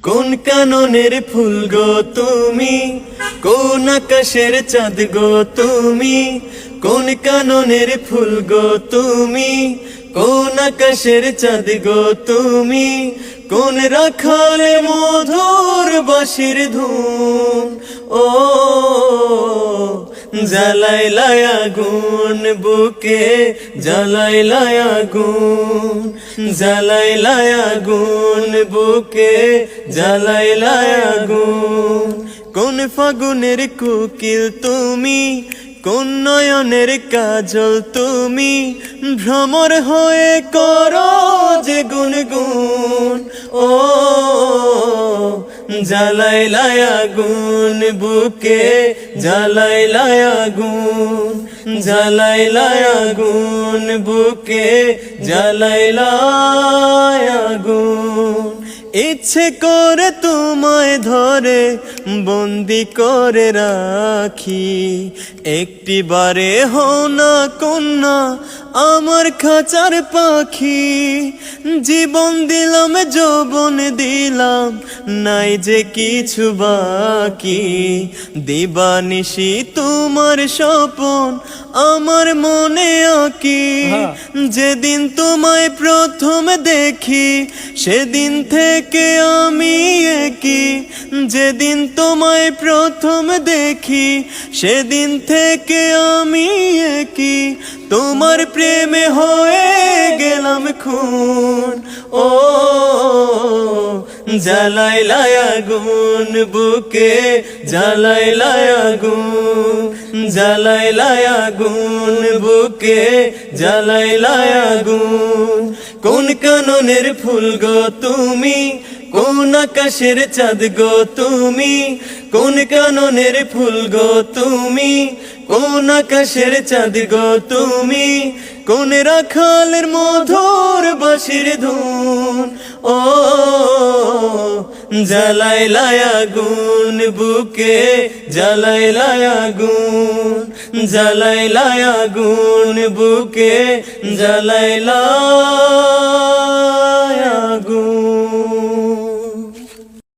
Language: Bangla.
কোন কাননের ফুল গো তুমি, কোন আকাশের চাঁদ গো তুমি, কোন কাননের ফুল গো তুমি, কোন আকাশের চাঁদ গো তুমি, কোন রাখালে মধুর বাঁশির ধুন। ও জ্বালাইলায় আগুন বুকে, জ্বালাইলায় আগুন, জ্বালাইলায় আগুন বুকে, জ্বালাইলায় আগুন। কোন ফাগুনের কোকিল তুমি, কোন নয়নের কাজল তুমি, ভ্রমর হয়ে করো যে গুনগুন। ও জ্বালাইলায় আগুন বুকে, জ্বালাইলায় আগুন, জ্বালাইলায় আগুন বুকে, জ্বালাইলায় আগুন। ইচ্ছে করে তোমায় ধরে বন্দি করে রাখি, একটি বারে হও না কন্যা আমার খাঁচার পাখি। জীবন দিলাম যৌবন দিলাম, নাই যে কিছু বাকি। দিবানিশি তোমার স্বপন আমার মনে আঁকি। যেদিন তোমায় প্রথম দেখি সেদিন থেকে আমি একই। যেদিন তোমায় প্রথম দেখি সেদিন থেকে আমি একই। তোমার প্রেমে হয়ে গেলাম খুন। ও জ্বালাইলায় আগুন বুকে, জ্বালাইলায় আগুন, জ্বালাইলায় আগুন বুকে, জ্বালাইলায় আগুন। কোন কাননের ফুল গো তুমি, কোন আকাশের চাঁদ গো তুমি, কোন কাননের ফুল গো তুমি, কোন আকাশের চাঁদ গো তুমি, কোন রাখালের মধুর বাঁশির ধুন। ও জ্বালাইলায় আগুন বুকে, জ্বালাইলায় আগুন, জ্বালাইলায় আগুন বুকে, জ্বালাইলায়